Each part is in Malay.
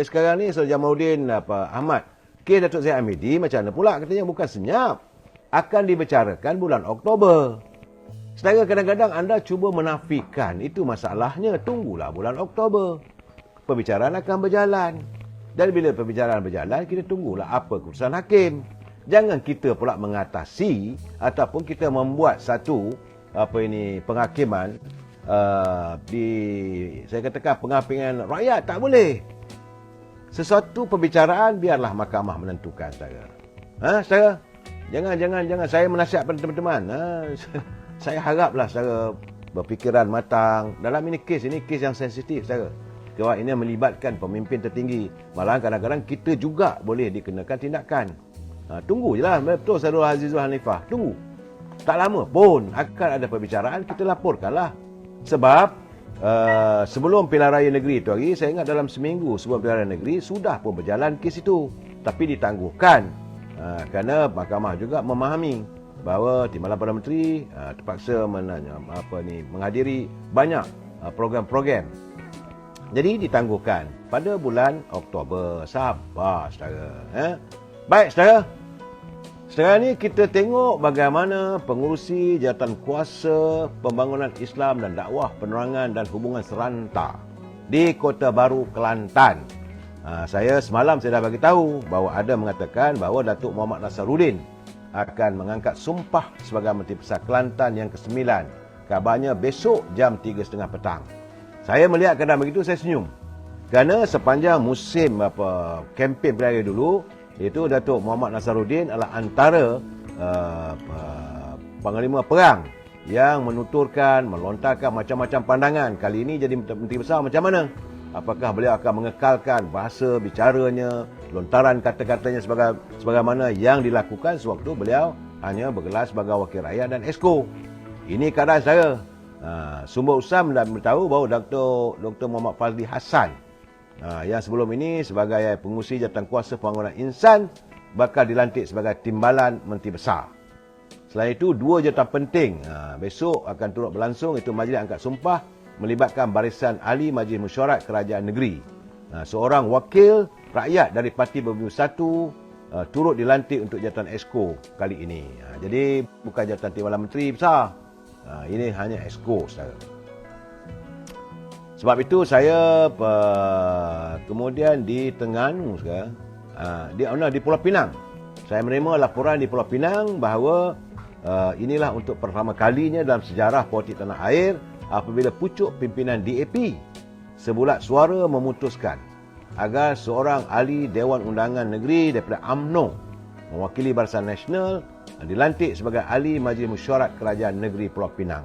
Jadi sekarang ni Saudara Jamaluddin Ahmad, kes Datuk Zaid Hamidi macam mana pula? Katanya bukan senyap. Akan dibicarakan bulan Oktober. Sedangkan kadang-kadang anda cuba menafikan. Itu masalahnya. Tunggulah bulan Oktober. Pembicaraan akan berjalan. Dan bila pembicaraan berjalan, kita tunggulah apa keputusan hakim. Jangan kita pula mengatasi ataupun kita membuat satu penghakiman saya katakan penghakiman rakyat. Tak boleh. Sesuatu pembicaraan biarlah mahkamah menentukan, saudara. Saudara? Jangan. Saya menasihat pada teman-teman. Saya haraplah saudara berfikiran matang. Dalam ini kes yang sensitif, saudara. Sebab ini melibatkan pemimpin tertinggi. Malah kadang-kadang kita juga boleh dikenakan tindakan. Tunggu je lah. Betul Saudara Azizul Hanifah. Tunggu. Tak lama pun akan ada perbicaraan, kita laporkanlah. Sebab sebelum pilihan raya negeri itu hari, saya ingat dalam seminggu sebelum pilihan raya negeri, sudah pun berjalan kes itu. Tapi ditangguhkan. Kerana mahkamah juga memahami bahawa Timbalan Perdana Menteri terpaksa menghadiri banyak program-program. Jadi ditangguhkan pada bulan Oktober. Sabar, saudara. Baik, saudara. Sekarang ni kita tengok bagaimana pengurusi jawatan kuasa pembangunan Islam dan dakwah penerangan dan hubungan serantau di Kota Baru, Kelantan. Semalam saya dah bagi tahu bahawa ada mengatakan bahawa Datuk Muhammad Nasaruddin akan mengangkat sumpah sebagai Menteri Besar Kelantan yang ke-9. Kabarnya besok jam 3.30 petang. Saya melihat keadaan begitu, saya senyum. Kerana sepanjang musim kempen pilihan raya dulu, itu Datuk Muhammad Nasaruddin adalah antara panglima perang yang menuturkan, melontarkan macam-macam pandangan. Kali ini jadi Menteri Besar macam mana? Apakah beliau akan mengekalkan bahasa bicaranya, lontaran kata-katanya sebagaimana yang dilakukan sewaktu beliau hanya bergelar sebagai wakil rakyat dan esko. Ini keadaan saya. Sumber Usam dah beritahu bahawa Dr. Muhammad Fazli Hassan yang sebelum ini sebagai pengurusi jawatan kuasa pembangunan insan bakal dilantik sebagai Timbalan Menteri Besar. Selain itu, 2 jawatan penting besok akan turut berlangsung, iaitu Majlis Angkat Sumpah melibatkan Barisan Ahli Majlis Mesyuarat Kerajaan Negeri. Seorang wakil rakyat dari Parti Berbulu Satu turut dilantik untuk jawatan esko kali ini. Jadi bukan jawatan Timbalan Menteri Besar. Ini hanya esko, saudara. Sebab itu saya kemudian di Terengganu sekarang, di Pulau Pinang. Saya menerima laporan di Pulau Pinang bahawa inilah untuk pertama kalinya dalam sejarah politik tanah air apabila pucuk pimpinan DAP sebulat suara memutuskan agar seorang ahli Dewan Undangan Negeri daripada UMNO mewakili Barisan Nasional dilantik sebagai ahli Majlis Mesyuarat Kerajaan Negeri Pulau Pinang.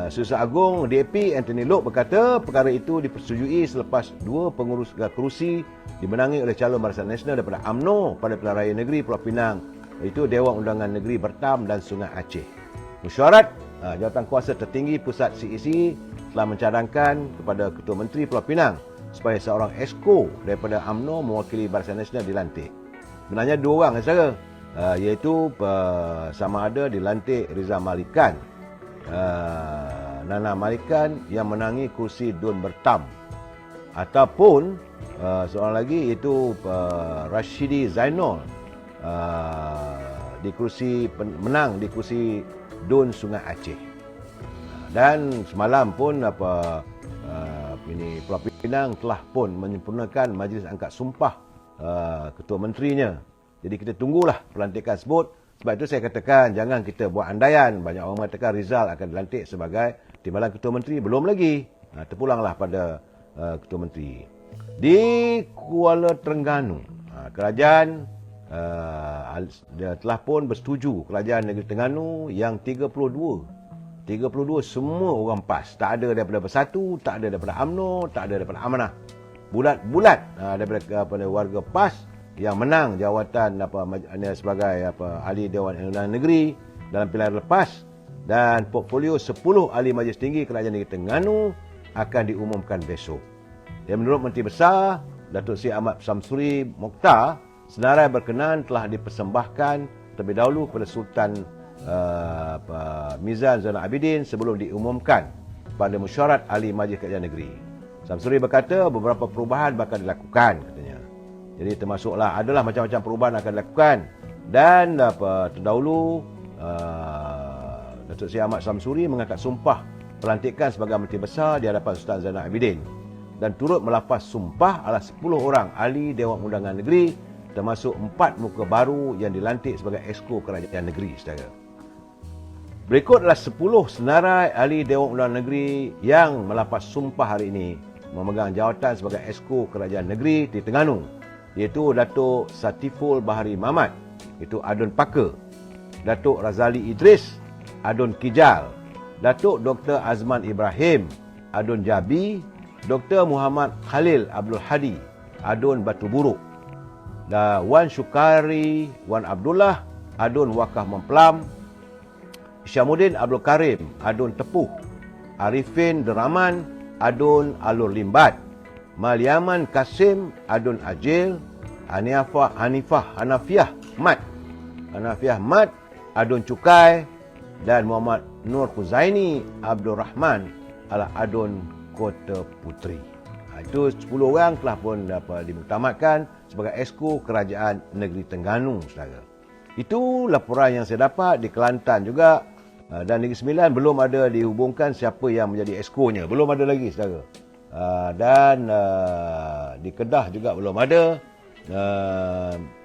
Susah Agung DAP Anthony Loke berkata perkara itu dipersetujui selepas 2 pengurus kerusi dimenangi oleh calon Barisan Nasional daripada UMNO pada pilihan raya negeri Pulau Pinang, iaitu Dewan Undangan Negeri Bertam dan Sungai Aceh. Mesyuarat jawatan kuasa tertinggi pusat CEC telah mencadangkan kepada Ketua Menteri Pulau Pinang supaya seorang esko daripada UMNO mewakili Barisan Nasional dilantik. Sebenarnya 2 orang, saudara. Iaitu sama ada dilantik Rizal Malikan, Nana Malikan yang menangi kursi Dun Bertam, ataupun seorang lagi iaitu Rashidi Zainul menang di kursi Dun Sungai Aceh. Dan semalam pun Pulau Pinang telah pun menyempurnakan Majlis Angkat Sumpah Ketua Menterinya. Jadi kita tunggulah pelantikan tersebut. Sebab itu saya katakan jangan kita buat andaian. Banyak orang mengatakan Rizal akan dilantik sebagai Timbalan Ketua Menteri. Belum lagi. Terpulanglah pada Ketua Menteri. Di Kuala Terengganu, kerajaan telah pun bersetuju, Kerajaan Negeri Terengganu yang 32 semua orang PAS. Tak ada daripada Bersatu, tak ada daripada UMNO, tak ada daripada Amanah. Bulat-bulat daripada warga PAS yang menang jawatan sebagai ahli Dewan Undangan Negeri dalam pilihan lepas, dan portfolio 10 ahli Majlis Tinggi Kerajaan Negeri Terengganu akan diumumkan besok. Dan menurut Menteri Besar Datuk Seri Ahmad Samsuri Mokhtar, senarai berkenan telah dipersembahkan terlebih dahulu kepada Sultan Mizan Zainal Abidin sebelum diumumkan pada mesyuarat ahli Majlis Kerajaan Negeri. Samsuri berkata beberapa perubahan bakal dilakukan katanya. Jadi termasuklah adalah macam-macam perubahan akan dilakukan. Dan terdahulu Datuk Seri Ahmad Samsuri mengangkat sumpah pelantikan sebagai Menteri Besar di hadapan Sultan Zainal Abidin dan turut melafaz sumpah adalah 10 orang ahli Dewan Undangan Negeri, termasuk 4 muka baru yang dilantik sebagai Exco Kerajaan Negeri, saudara. Berikut adalah 10 senarai ahli Dewan Undangan Negeri yang melafaz sumpah hari ini memegang jawatan sebagai Exco Kerajaan Negeri di Terengganu, iaitu Datuk Satiful Bahari Mamat, itu Adun Paka, Datuk Razali Idris, Adun Kijal, Datuk Dr. Azman Ibrahim, Adun Jabi, Dr. Muhammad Khalil Abdul Hadi, Adun Batu Buruk, dan Wan Syukari, Wan Abdullah, Adun Wakah Memplam, Syamuddin Abdul Karim, Adun Tepuh, Arifin Deraman, Adun Alur Limbat, Maliaman Kasim, Adun Ajil, Hanafiah Mat, Adun Cukai, dan Muhammad Nur Huzaini Abdul Rahman adalah Adun Kota Puteri. Itu 10 orang telah pun dimuktamadkan sebagai Exco Kerajaan Negeri Terengganu, saudara. Itu laporan yang saya dapat di Kelantan juga. Dan Negeri Sembilan belum ada dihubungkan siapa yang menjadi Exco-nya. Belum ada lagi, saudara. Dan di Kedah juga belum ada.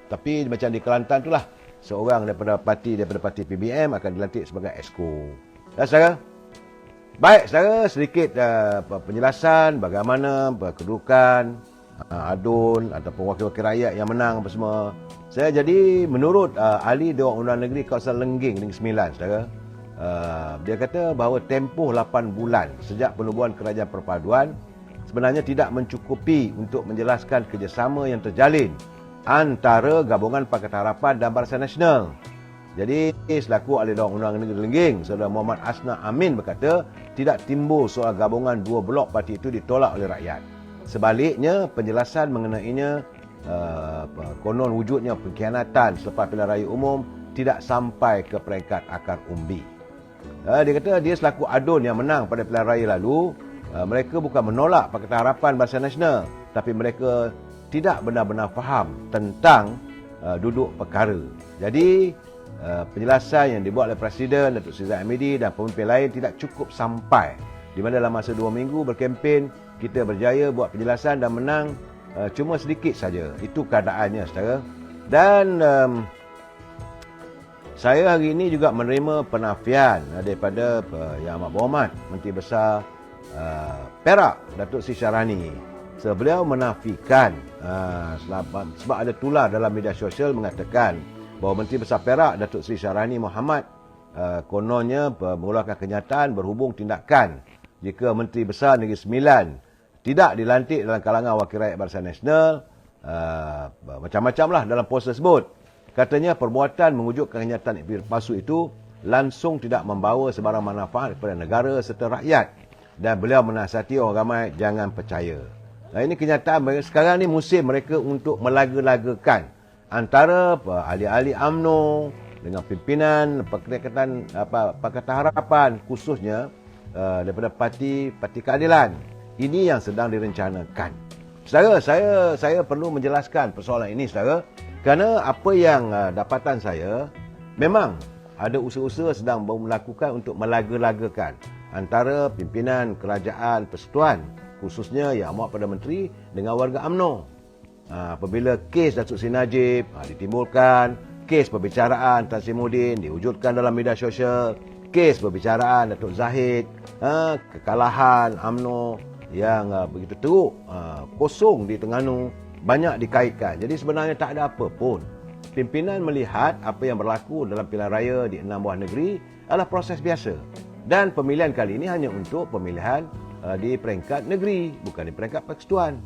Tapi macam di Kelantan itulah, seorang daripada parti PBM akan dilantik sebagai Exco. Dan saudara, baik saudara, sedikit penjelasan bagaimana kedudukan Adun ataupun wakil-wakil rakyat yang menang apa semua. Saya jadi menurut ahli Dewan Undangan Negeri Kawasan Lengging Negeri Sembilan, saudara, dia kata bahawa tempoh 8 bulan sejak penubuhan kerajaan perpaduan sebenarnya tidak mencukupi untuk menjelaskan kerjasama yang terjalin antara Gabungan Pakatan Harapan dan Barisan Nasional. Jadi, selaku ahli Dewan Undangan Negeri Lengging, Saudara Muhammad Asna Amin berkata, tidak timbul soal gabungan dua blok parti itu ditolak oleh rakyat. Sebaliknya, penjelasan mengenainya konon wujudnya pengkhianatan selepas pilihan raya umum tidak sampai ke peringkat akar umbi. Dia kata dia selaku Adun yang menang pada pilihan raya lalu, mereka bukan menolak Pakatan Harapan Barisan Nasional, tapi mereka tidak benar-benar faham tentang duduk perkara. Jadi, penjelasan yang dibuat oleh Presiden Datuk Seri Zahid Hamidi dan pemimpin lain tidak cukup sampai, di mana dalam masa 2 minggu berkempen kita berjaya buat penjelasan dan menang cuma sedikit saja. Itu keadaannya, saudara. Dan saya hari ini juga menerima penafian daripada Yang Amat Berhormat Menteri Besar Perak, Datuk Seri Syarani. Beliau menafikan sebab ada tular dalam media sosial mengatakan bahawa Menteri Besar Perak, Datuk Seri Syarani Mohamad, kononnya mengeluarkan kenyataan berhubung tindakan jika Menteri Besar Negeri Sembilan tidak dilantik dalam kalangan Wakil Rakyat Barisan Nasional, macam-macam lah dalam pos tersebut. Katanya perbuatan mewujudkan kenyataan palsu itu langsung tidak membawa sebarang manfaat kepada negara serta rakyat. Dan beliau menasihati orang ramai jangan percaya. Ini kenyataan sekarang ni musim mereka untuk melaga-lagakan antara ahli-ahli UMNO dengan pimpinan Pakatan Harapan, khususnya daripada Parti Keadilan. Ini yang sedang direncanakan. Saudara, saya perlu menjelaskan persoalan ini, saudara, kerana apa yang dapatan saya, memang ada usaha-usaha sedang melakukan untuk melaga-lagakan antara pimpinan kerajaan persekutuan, khususnya Yang Amat Perdana Menteri dengan warga UMNO. Apabila kes Datuk Seri Najib ditimbulkan, kes perbicaraan Tan Sri Muhyiddin diwujudkan dalam media sosial, kes perbicaraan Datuk Zahid, kekalahan UMNO yang begitu teruk, kosong di Terengganu, banyak dikaitkan. Jadi sebenarnya tak ada apa pun. Pimpinan melihat apa yang berlaku dalam pilihan raya di 6 buah negeri adalah proses biasa. Dan pemilihan kali ini hanya untuk pemilihan di peringkat negeri, bukan di peringkat persekutuan.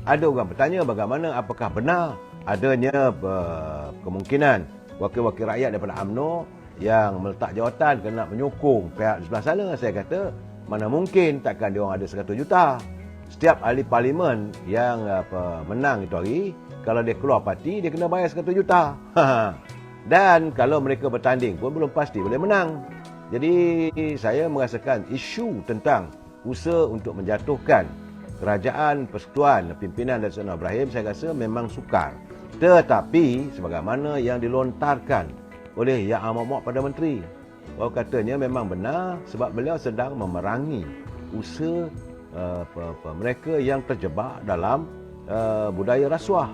Ada orang bertanya bagaimana, apakah benar adanya kemungkinan wakil-wakil rakyat daripada UMNO yang meletak jawatan kena menyokong pihak di sebelah sana. Saya kata, mana mungkin, takkan dia orang ada 100 juta. Setiap ahli parlimen yang menang itu hari, kalau dia keluar parti, dia kena bayar 100 juta. Dan kalau mereka bertanding pun belum pasti boleh menang. Jadi saya merasakan isu tentang usaha untuk menjatuhkan kerajaan persekutuan pimpinan Datuk Seri Ibrahim, saya rasa memang sukar. Tetapi sebagaimana yang dilontarkan oleh Yang Amat-Amat Perdana Menteri, bahawa katanya memang benar sebab beliau sedang memerangi usaha mereka yang terjebak dalam budaya rasuah.